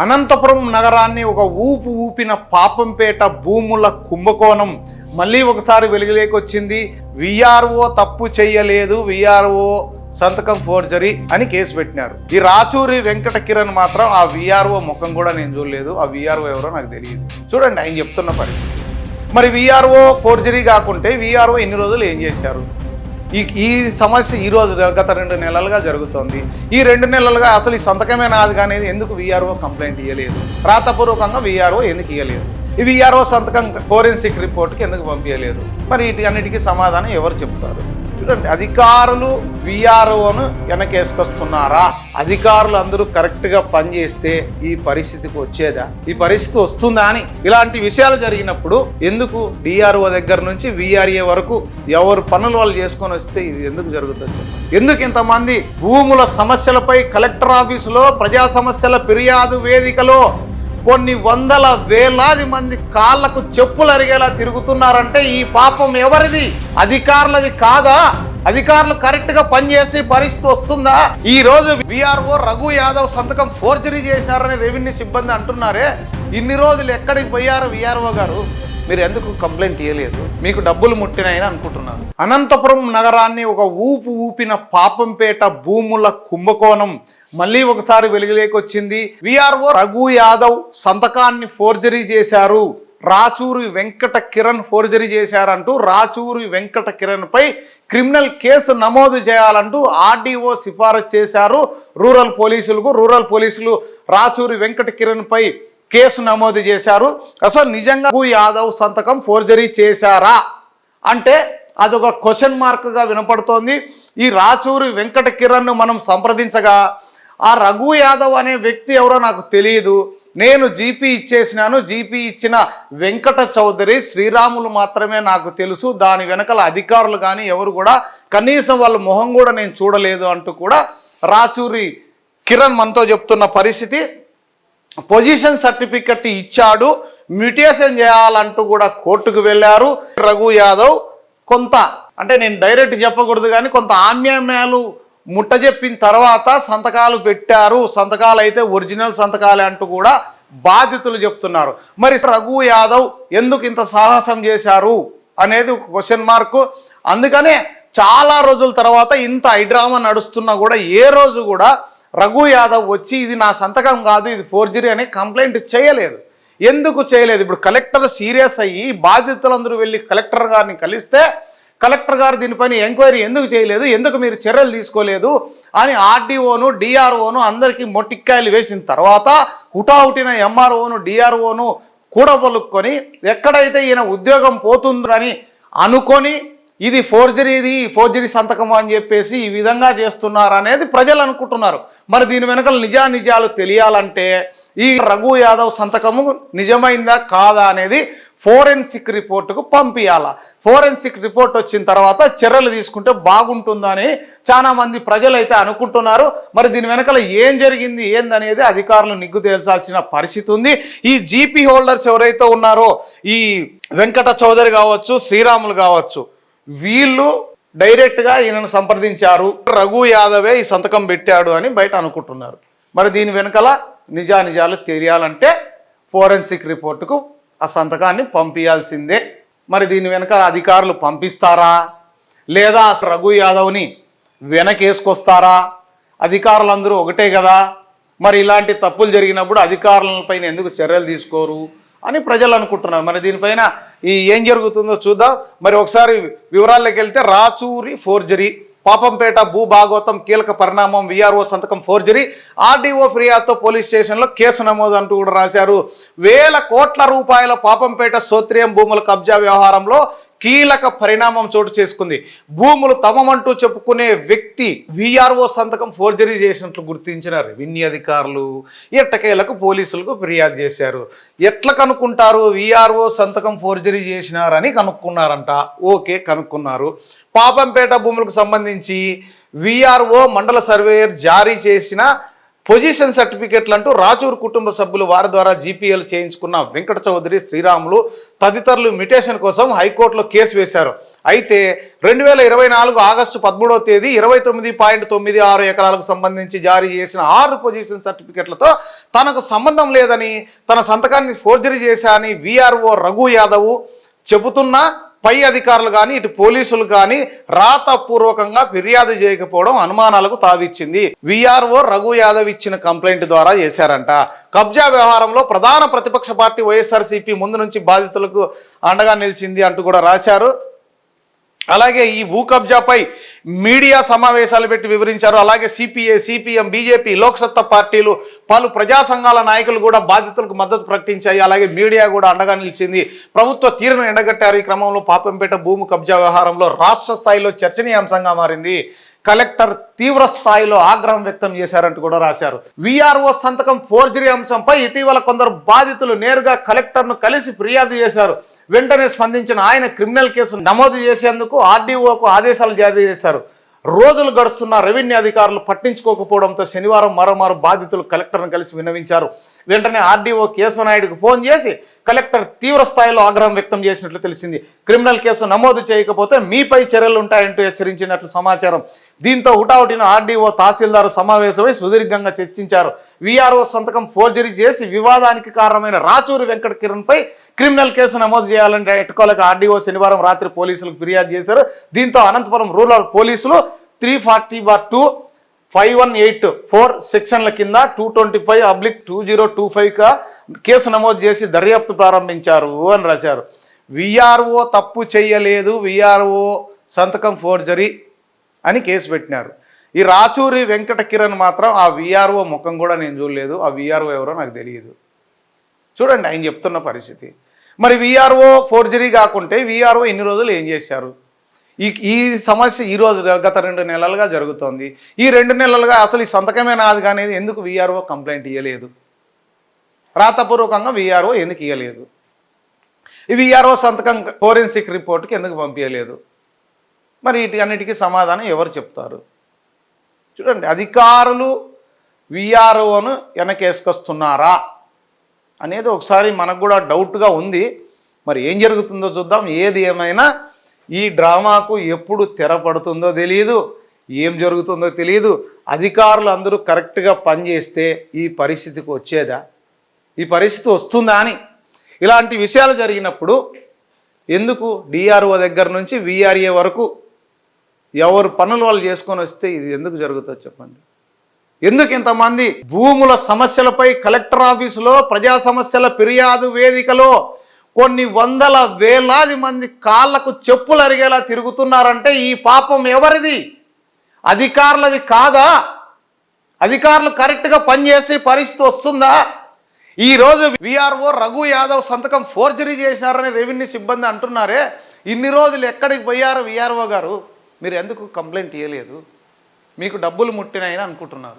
అనంతపురం నగరాన్ని ఒక ఊపిన పాపంపేట భూముల కుంభకోణం మళ్ళీ ఒకసారి వెలుగులోకి వచ్చింది. విఆర్ఓ తప్పు చేయలేదు, విఆర్ఓ సంతకం ఫోర్జరీ అని కేసు పెట్టినారు. ఈ రాచూరి వెంకట కిరణ్ మాత్రం ఆ విఆర్ఓ ముఖం కూడా నేను చూడలేదు, ఆ విఆర్ఓ ఎవరో నాకు తెలియదు. చూడండి ఆయన చెప్తున్న పరిస్థితి. మరి విఆర్ఓ ఫోర్జరీ కాకుంటే విఆర్ఓ ఎన్ని రోజులు ఏం చేశారు? ఈ సమస్య ఈ రోజు గత 2 నెలలుగా జరుగుతోంది. ఈ 2 నెలలుగా అసలు ఈ సంతకమే నాది కానీ ఎందుకు విఆర్ఓ కంప్లైంట్ ఇవ్వలేదు? రాతపూర్వకంగా విఆర్ఓ ఎందుకు ఇవ్వలేదు? ఈ విఆర్ఓ సంతకం ఫోరెన్సిక్ రిపోర్ట్కి ఎందుకు పంపించలేదు? మరి వీటి అన్నిటికీ సమాధానం ఎవరు చెప్తారు? చూడండి, అధికారులు విఆర్ఓను వెనకేసుకొస్తున్నారా? అధికారులు అందరూ కరెక్ట్గా పనిచేస్తే ఈ పరిస్థితికి వచ్చేదా? ఈ పరిస్థితి వస్తుందా అని ఇలాంటి విషయాలు జరిగినప్పుడు ఎందుకు డిఆర్ఓ దగ్గర నుంచి విఆర్ఏ వరకు ఎవరు పనులు వాళ్ళు చేసుకొని వస్తే ఇది ఎందుకు జరుగుతుంది? ఎందుకు ఇంతమంది భూముల సమస్యలపై కలెక్టర్ ఆఫీసులో ప్రజా సమస్యల ఫిర్యాదు వేదికలో కొన్ని వందల వేలాది మంది కాళ్లకు చెప్పులు అరిగేలా తిరుగుతున్నారంటే ఈ పాపం ఎవరిది? అధికారులది కాదా? అధికారులు కరెక్ట్ గా పనిచేసి పరిస్థితి వస్తుందా? ఈ రోజు విఆర్ఓ రఘు యాదవ్ సంతకం ఫోర్జరీ చేశారని రెవెన్యూ సిబ్బంది అంటున్నారే, ఇన్ని రోజులు ఎక్కడికి పోయారు విఆర్ఓ గారు? మీరు ఎందుకు కంప్లైంట్ ఇవ్వలేదు? మీకు డబ్బులు ముట్టినాయని అనుకుంటున్నారు. అనంతపురం నగరాన్ని ఒక ఊపిన పాపంపేట భూముల కుంభకోణం మళ్ళీ ఒకసారి వెలుగులోకి వచ్చింది. విఆర్ఓ రఘు యాదవ్ సంతకాన్ని ఫోర్జరీ చేశారు, రాచూరి వెంకట కిరణ్ ఫోర్జరీ చేశారంటూ రాచూరి వెంకట కిరణ్ పై క్రిమినల్ కేసు నమోదు చేయాలంటూ ఆర్డీఓ సిఫారసు చేశారు రూరల్ పోలీసులకు. రూరల్ పోలీసులు రాచూరి వెంకట కిరణ్ పై కేసు నమోదు చేశారు. అసలు నిజంగా రఘు యాదవ్ సంతకం ఫోర్జరీ చేశారా అంటే అదొక క్వశ్చన్ మార్క్గా వినపడుతోంది. ఈ రాచూరి వెంకట కిరణ్ను మనం సంప్రదించగా ఆ రఘు యాదవ్ అనే వ్యక్తి ఎవరో నాకు తెలియదు, నేను జీపీ ఇచ్చేసినాను, జీపీ ఇచ్చిన వెంకట చౌదరి శ్రీరాములు మాత్రమే నాకు తెలుసు, దాని వెనకాల అధికారులు కానీ ఎవరు కూడా కనీసం వాళ్ళ మొహం కూడా నేను చూడలేదు అంటూ కూడా రాచూరి కిరణ్ మనతో చెప్తున్న పరిస్థితి. పొజిషన్ సర్టిఫికెట్ ఇచ్చాడు, మ్యూటేషన్ చేయాలంటూ కూడా కోర్టుకు వెళ్ళారు. రఘు యాదవ్ కొంత అంటే నేను డైరెక్ట్ చెప్పకూడదు కానీ కొంత ఆమ్యామ్యాలు ముట్టజెప్పిన తర్వాత సంతకాలు పెట్టారు, సంతకాలు అయితే ఒరిజినల్ సంతకాలే అంటూ కూడా బాధితులు చెప్తున్నారు. మరి రఘు యాదవ్ ఎందుకు ఇంత సాహసం చేశారు అనేది ఒక క్వశ్చన్ మార్కు. అందుకనే చాలా రోజుల తర్వాత ఇంత హైడ్రామా నడుస్తున్నా కూడా ఏ రోజు కూడా రఘు యాదవ్ వచ్చి ఇది నా సంతకం కాదు, ఇది ఫోర్జరీ అని కంప్లైంట్ చేయలేదు. ఎందుకు చేయలేదు? ఇప్పుడు కలెక్టర్ సీరియస్ అయ్యి బాధితులందరూ వెళ్ళి కలెక్టర్ గారిని కలిస్తే కలెక్టర్ గారు దీనిపైన ఎంక్వైరీ ఎందుకు చేయలేదు, ఎందుకు మీరు చర్యలు తీసుకోలేదు అని ఆర్డీఓను డిఆర్ఓను అందరికీ మొట్టిక్కాయలు వేసిన తర్వాత హుటాహుటిన ఎంఆర్ఓను డిఆర్ఓను కూడబలుక్కొని ఎక్కడైతే ఈయన ఉద్యోగం పోతుందని అనుకొని ఇది ఫోర్జరీ సంతకం అని చెప్పేసి ఈ విధంగా చేస్తున్నారు అనేది ప్రజలు అనుకుంటున్నారు. మరి దీని వెనకాల నిజాలు తెలియాలంటే ఈ రఘు యాదవ్ సంతకము నిజమైందా కాదా అనేది ఫోరెన్సిక్ రిపోర్టుకు పంపించాలా. ఫోరెన్సిక్ రిపోర్ట్ వచ్చిన తర్వాత చర్యలు తీసుకుంటే బాగుంటుందని చాలా మంది ప్రజలు అయితే అనుకుంటున్నారు. మరి దీని వెనకాల ఏం జరిగింది ఏందనేది అధికారులు నిగ్గు తేల్చాల్సిన పరిస్థితి ఉంది. ఈ జీపీ హోల్డర్స్ ఎవరైతే ఉన్నారో ఈ వెంకట చౌదరి కావచ్చు, శ్రీరాములు కావచ్చు, వీళ్ళు డైరెక్ట్గా ఈయనను సంప్రదించారు, రఘు యాదవే ఈ సంతకం పెట్టాడు అని బయట అనుకుంటున్నారు. మరి దీని వెనకాల నిజాలు తెలియాలంటే ఫోరెన్సిక్ రిపోర్టుకు ఆ సంతకాన్ని పంపించాల్సిందే. మరి దీని వెనకాల అధికారులు పంపిస్తారా లేదా రఘు యాదవ్ని వెనకేసుకొస్తారా? అధికారులందరూ ఒకటే కదా, మరి ఇలాంటి తప్పులు జరిగినప్పుడు అధికారులపైన ఎందుకు చర్యలు తీసుకోరు అని ప్రజలు అనుకుంటున్నారు. మరి దీనిపైన ఏం జరుగుతుందో చూద్దాం. మరి ఒకసారి వివరాల్లోకి వెళ్తే రాచూరి ఫోర్జరీ, పాపంపేట భూభాగవతం కీలక పరిణామం, విఆర్ఓ సంతకం ఫోర్జరీ, ఆర్డీఓ ఫిర్యాదుతో పోలీస్ స్టేషన్లో కేసు నమోదు అంటూ కూడా రాశారు. వేల కోట్ల రూపాయల పాపంపేట సోత్రియం భూముల కబ్జా వ్యవహారంలో కీలక పరిణామం చోటు చేసుకుంది. భూములు తమమంటూ చెప్పుకునే వ్యక్తి విఆర్ఓ సంతకం ఫోర్జరీ చేసినట్లు గుర్తించిన రెవెన్యూ అధికారులు ఎట్టకేలకు పోలీసులకు ఫిర్యాదు చేశారు. ఎట్లా కనుక్కుంటారు? విఆర్ఓ సంతకం ఫోర్జరీ చేసినారని కనుక్కున్నారంట. ఓకే, కనుక్కున్నారు. పాపంపేట భూములకు సంబంధించి విఆర్ఓ మండల సర్వేయర్ జారీ చేసిన పొజిషన్ సర్టిఫికెట్లు అంటూ రాచూరు కుటుంబ సభ్యులు వారి ద్వారా జీపీఎల్ చేయించుకున్న వెంకట చౌదరి, శ్రీరాములు తదితరులు మిటేషన్ కోసం హైకోర్టులో కేసు వేశారు. అయితే 2024 ఆగస్టు 13వ తేదీ 29.96 ఎకరాలకు సంబంధించి జారీ చేసిన 6 పొజిషన్ సర్టిఫికెట్లతో తనకు సంబంధం లేదని, తన సంతకాన్ని ఫోర్జరీ చేశాని వీఆర్ఓ రఘు యాదవ్ చెబుతున్నా పై అధికారులు కానీ ఇటు పోలీసులు కానీ రాతపూర్వకంగా ఫిర్యాదు చేయకపోవడం అనుమానాలకు తావిచ్చింది. వీఆర్ఓ రఘు యాదవ్ ఇచ్చిన కంప్లైంట్ ద్వారా చేశారంట. కబ్జా వ్యవహారంలో ప్రధాన ప్రతిపక్ష పార్టీ వైఎస్ఆర్సీపీ ముందు నుంచి బాధితులకు అండగా నిలిచింది అంటూ కూడా రాశారు. అలాగే ఈ భూ కబ్జాపై మీడియా సమావేశాలు పెట్టి వివరించారు. అలాగే సిపిఐ, సిపిఎం, బీజేపీ, లోక్సత్తా పార్టీలు, పలు ప్రజా సంఘాల నాయకులు కూడా బాధితులకు మద్దతు ప్రకటించాయి. అలాగే మీడియా కూడా అండగా నిలిచింది. ప్రభుత్వ తీరును ఎండగట్టారు. ఈ క్రమంలో పాపంపేట భూమి కబ్జా వ్యవహారంలో రాష్ట్ర స్థాయిలో చర్చనీయాంశంగా మారింది. కలెక్టర్ తీవ్ర స్థాయిలో ఆగ్రహం వ్యక్తం చేశారంటూ కూడా రాశారు. వీఆర్ఓ సంతకం ఫోర్జరీ అంశంపై ఇటీవల కొందరు బాధితులు నేరుగా కలెక్టర్ను కలిసి ఫిర్యాదు చేశారు. వెంటనే స్పందించిన ఆయన క్రిమినల్ కేసు నమోదు చేసేందుకు ఆర్డీఓకు ఆదేశాలు జారీ చేశారు. రోజులు గడుస్తున్న రెవెన్యూ అధికారులు పట్టించుకోకపోవడంతో శనివారం మరోమారు బాధితులు కలెక్టర్ను కలిసి విన్నవించారు. వెంటనే ఆర్డీఓ కేశవనాయుడుకు ఫోన్ చేసి కలెక్టర్ తీవ్ర స్థాయిలో ఆగ్రహం వ్యక్తం చేసినట్లు తెలిసింది. క్రిమినల్ కేసు నమోదు చేయకపోతే మీపై చర్యలు ఉంటాయంటూ హెచ్చరించినట్లు సమాచారం. దీంతో హుటాహుటిన ఆర్డీఓ తహసీల్దార్ సమావేశమై సుదీర్ఘంగా చర్చించారు. వీఆర్ఓ సంతకం ఫోర్జరీ చేసి వివాదానికి కారణమైన రాచూరి వెంకట కిరణ్పై క్రిమినల్ కేసు నమోదు చేయాలంటే ఎట్టుకోలేక ఆర్డీఓ శనివారం రాత్రి పోలీసులకు ఫిర్యాదు చేశారు. దీంతో అనంతపురం రూరల్ పోలీసులు 340/2 5184 సెక్షన్ల కింద 225/2025 కేసు నమోదు చేసి దర్యాప్తు ప్రారంభించారు అని రాశారు. వీఆర్ఓ తప్పు చేయలేదు, వీఆర్ఓ సంతకం ఫోర్జరీ అని కేసు పెట్టినారు. ఈ రాచూరి వెంకట కిరణ్ మాత్రం ఆ వీఆర్ఓ ముఖం కూడా నేను చూడలేదు, ఆ వీఆర్ఓ ఎవరో నాకు తెలియదు. చూడండి ఆయన చెప్తున్న పరిస్థితి. మరి వీఆర్ఓ ఫోర్జరీ కాకుంటే వీఆర్ఓ ఇన్ని రోజులు ఏం చేశారు? ఈ సమస్య ఈరోజు గత 2 నెలలుగా జరుగుతోంది. ఈ 2 నెలలుగా అసలు ఈ సంతకమే నాది కానీ ఎందుకు వీఆర్ఓ కంప్లైంట్ ఇవ్వలేదు? రాతపూర్వకంగా వీఆర్ఓ ఎందుకు ఇవ్వలేదు? ఈ వీఆర్ఓ సంతకం ఫోరెన్సిక్ రిపోర్ట్కి ఎందుకు పంపించలేదు? మరి వీటి అన్నిటికీ సమాధానం ఎవరు చెప్తారు? చూడండి, అధికారులు వీఆర్ఓను వెనకేసుకొస్తున్నారా అనేది ఒకసారి మనకు కూడా డౌట్గా ఉంది. మరి ఏం జరుగుతుందో చూద్దాం. ఏది ఏమైనా ఈ డ్రామాకు ఎప్పుడు తెరపడుతుందో తెలియదు, ఏం జరుగుతుందో తెలియదు. అధికారులు అందరూ కరెక్ట్గా పనిచేస్తే ఈ పరిస్థితికి వచ్చేదా? ఈ పరిస్థితి వస్తుందా అని ఇలాంటి విషయాలు జరిగినప్పుడు ఎందుకు డిఆర్ఓ దగ్గర నుంచి వీఆర్ఏ వరకు ఎవరు పనులు వాళ్ళు చేసుకొని వస్తే ఇది ఎందుకు జరుగుతుందో చెప్పండి. ఎందుకు ఇంతమంది భూముల సమస్యలపై కలెక్టర్ ఆఫీసులో ప్రజా సమస్యల ఫిర్యాదు వేదికలో కొన్ని వందల వేలాది మంది కాళ్లకు చెప్పులు అరిగేలా తిరుగుతున్నారంటే ఈ పాపం ఎవరిది? అధికారులది కాదా? అధికారులు కరెక్ట్గా పనిచేసే పరిస్థితి వస్తుందా? ఈరోజు వీఆర్ఓ రఘు యాదవ్ సంతకం ఫోర్జరీ చేశారని రెవెన్యూ సిబ్బంది అంటున్నారే, ఇన్ని రోజులు ఎక్కడికి పోయారు వీఆర్ఓ గారు? మీరు ఎందుకు కంప్లైంట్ ఇవ్వలేదు? మీకు డబ్బులు ముట్టినాయని అనుకుంటున్నారు.